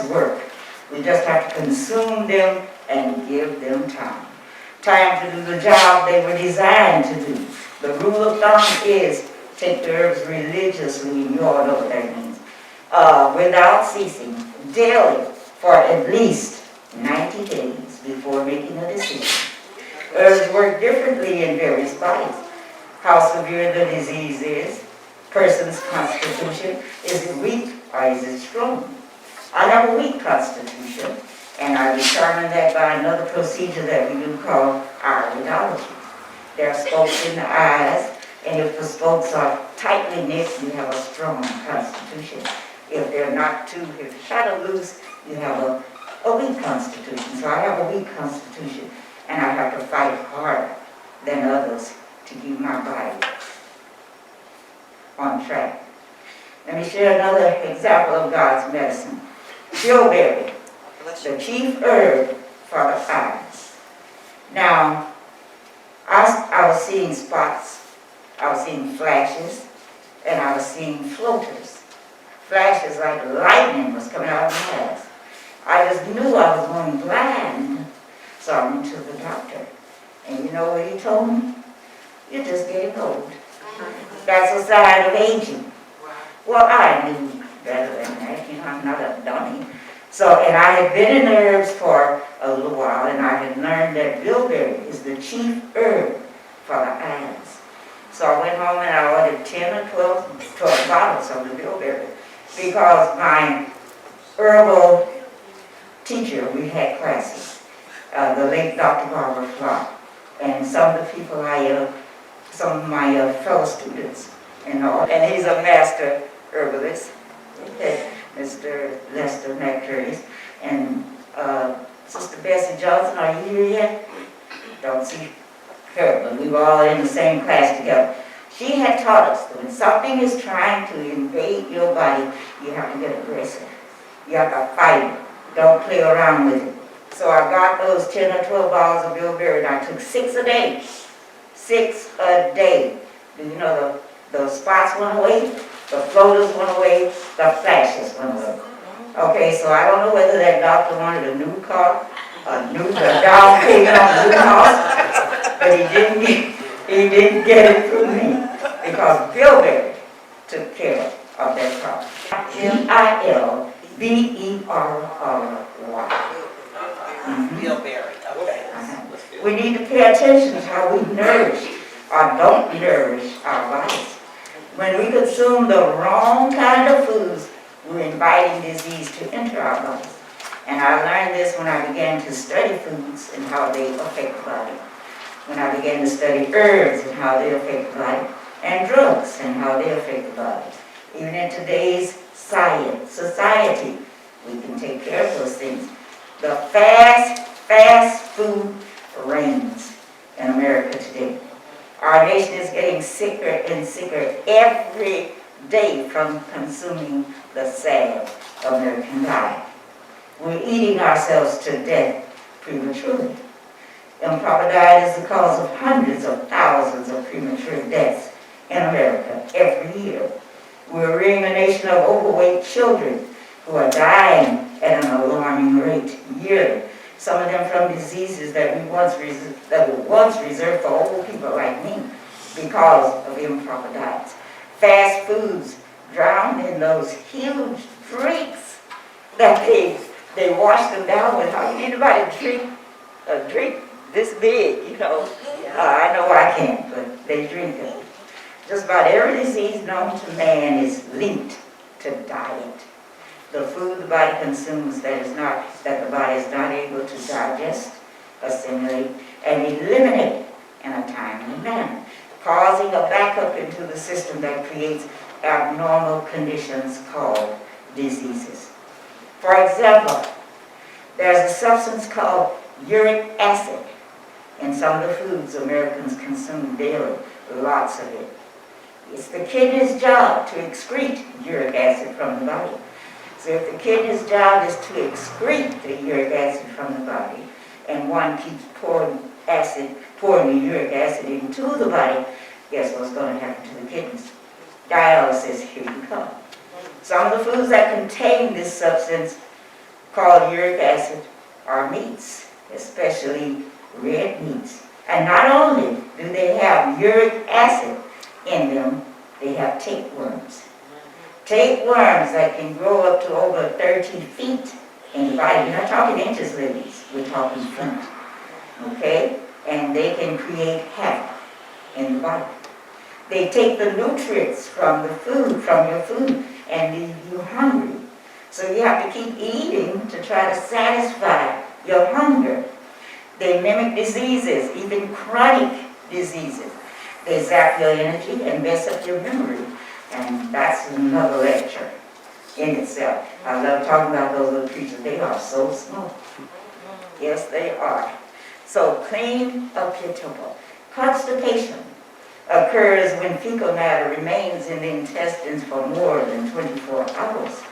less work. We just have to consume them and give them time. Time to do the job they were designed to do. The rule of thumb is take the herbs religiously, you all know what that means, without ceasing, daily, for at least 90 days before making a decision. Herbs work differently in various bodies. How severe the disease is, person's constitution, is it weak or is it strong? I have a weak constitution, and I determine that by another procedure that we do called iridology. There are spokes in the eyes, and if the spokes are tightly knit, you have a strong constitution. If they're not too, if shot or loose, you have a weak constitution. So I have a weak constitution, and I have to fight harder than others to keep my body on track. Let me share another example of God's medicine. Bilberry, the chief herb for the eyes. Now, I was seeing spots, I was seeing flashes, and I was seeing floaters. Flashes like lightning was coming out of my eyes. I just knew I was going blind, so I went to the doctor. And you know what he told me? You're just getting old. That's a sign of aging. Well, I knew better than that, you know, I'm not a dummy. So, and I had been in herbs for a little while, and I had learned that bilberry is the chief herb for the eyes. So I went home and I ordered 10 or 12 bottles of the bilberry, because my herbal teacher, we had classes, the late Dr. Barbara Clark, and some of the people some of my fellow students, you know, and he's a master herbalist, okay, Mr. Lester McCurry, and Sister Bessie Johnson, are you here yet? Don't see her, but we were all in the same class together. She had taught us that when something is trying to invade your body, you have to get aggressive. You have to fight it. Don't play around with it. So I got those 10 or 12 bottles of bilberry, and I took 6 a day. 6 a day. Do you know the spots went away, the floaters went away, the flashes went away. Okay, so I don't know whether that doctor wanted a new car, a down payment on a new house, but he didn't get it from me, because bilberry took care of that problem. Bilberry. Bilberry, okay. We need to pay attention to how we nourish or don't nourish our bodies. When we consume the wrong kind of foods, we're inviting disease to enter our bodies. And I learned this when I began to study foods and how they affect the body. When I began to study herbs and how they affect the body, and drugs and how they affect the body. Even in today's society, we can take care of those things. The fast food reigns in America today. Our nation is getting sicker and sicker every day from consuming the sad American diet. We're eating ourselves to death prematurely. Improper diet is the cause of hundreds of thousands of premature deaths in America every year. We're rearing a nation of overweight children who are dying at an alarming rate yearly. Some of them from diseases that were once reserved for old people like me because of improper diets. Fast foods drown in those huge drinks that they wash them down with. How can anybody drink a drink this big, you know? I know I can't, but they drink it. Just about every disease known to man is linked to diet. The food the body consumes that the body is not able to digest, assimilate, and eliminate in a timely manner, causing a backup into the system that creates abnormal conditions called diseases. For example, there's a substance called uric acid in some of the foods Americans consume daily, lots of it. It's the kidney's job to excrete uric acid from the body. So if the kidney's job is to excrete the uric acid from the body, and one keeps pouring the uric acid into the body, guess what's going to happen to the kidneys? Dialysis, here you come. Some of the foods that contain this substance called uric acid are meats, especially red meats. And not only do they have uric acid in them, they have tapeworms. Tapeworms that can grow up to over 30 feet in the body. We're not talking inches, ladies. We're talking feet. Okay? And they can create havoc in the body. They take the nutrients from the food, from your food, and leave you hungry. So you have to keep eating to try to satisfy your hunger. They mimic diseases, even chronic diseases. They zap your energy and mess up your memory. And that's another lecture in itself. I love talking about those little creatures. They are so small. Yes, they are. So clean up your temple. Constipation occurs when fecal matter remains in the intestines for more than 24 hours.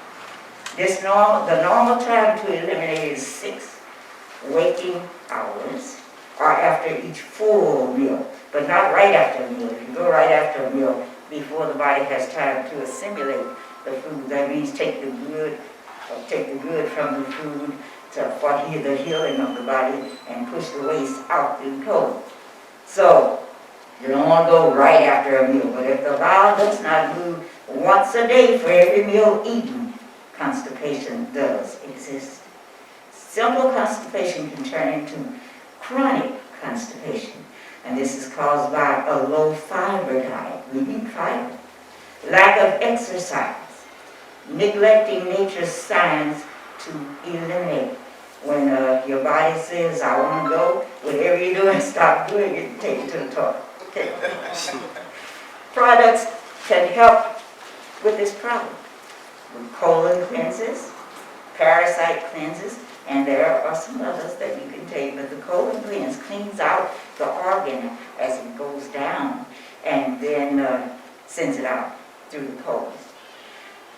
The normal time to eliminate is 6 waking hours or after each full meal, but not right after a meal. If you go right after a meal, before the body has time to assimilate the food, that means take the good from the food for the healing of the body and push the waste out through the colon. So you don't want to go right after a meal, but if the bowel does not move once a day for every meal eaten, constipation does exist. Simple constipation can turn into chronic constipation, and this is caused by a low fiber diet. We need fiber. Lack of exercise, neglecting nature's signs to eliminate. When your body says, I want to go, whatever you're doing, stop doing it and take it to the toilet. Okay. Products can help with this problem. Colon cleanses, parasite cleanses, and there are some others that you can take, but the colon cleanse cleans out the organ as it goes down and then sends it out through the colon.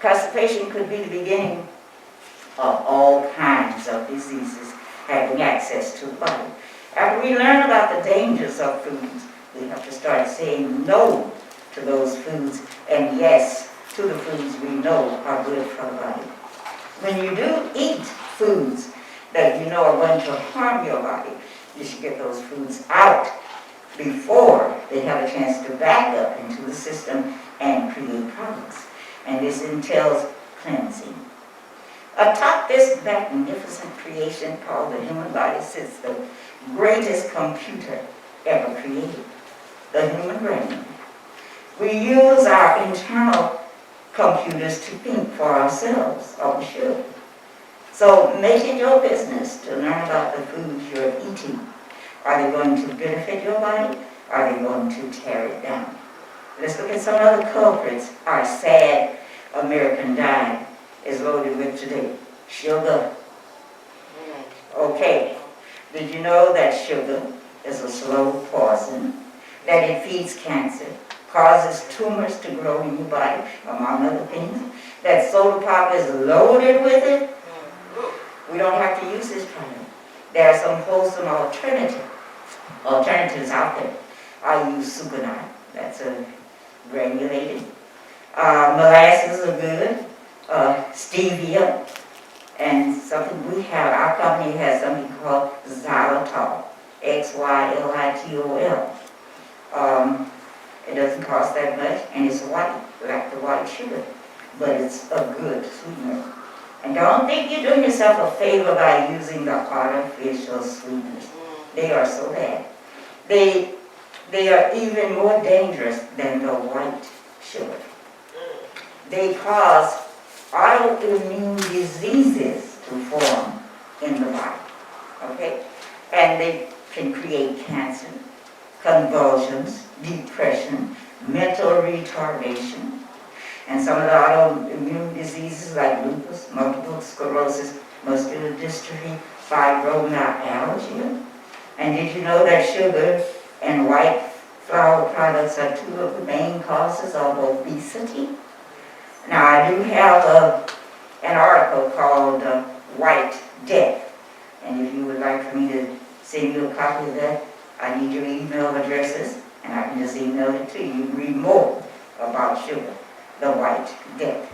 Constipation could be the beginning of all kinds of diseases having access to the body. After we learn about the dangers of foods, we have to start saying no to those foods and yes to the foods we know are good for the body. When you do eat foods that you know are going to harm your body, you should get those foods out before they have a chance to back up into the system and create problems. And this entails cleansing. Atop this magnificent creation called the human body sits the greatest computer ever created, the human brain. We use our internal computers to think for ourselves, or we should. So make it your business to learn about the foods you're eating. Are they going to benefit your body? Are they going to tear it down? Let's look at some other culprits our sad American diet is loaded with today. Sugar. Okay, did you know that sugar is a slow poison, that it feeds cancer, causes tumors to grow in your body, among other things, that soda pop is loaded with it? We don't have to use this product. There are some wholesome alternatives out there. I use sucanat, that's a granulated. Molasses are good, stevia, and something we have, our company has something called xylitol, Xylitol. It doesn't cost that much, and it's white, like the white sugar, but it's a good sweetener. And don't think you're doing yourself a favor by using the artificial sweeteners. They are so bad. They are even more dangerous than the white sugar. They cause autoimmune diseases to form in the body, okay? And they can create cancer, convulsions, depression, mental retardation, and some of the autoimmune diseases like lupus, multiple sclerosis, muscular dystrophy, fibromyalgia. And did you know that sugar and white flour products are 2 of the main causes of obesity? Now, I do have an article called White Death, and if you would like for me to send you a copy of that, I need your email addresses, and I can just email it to you. You can read more about sugar, the White Death.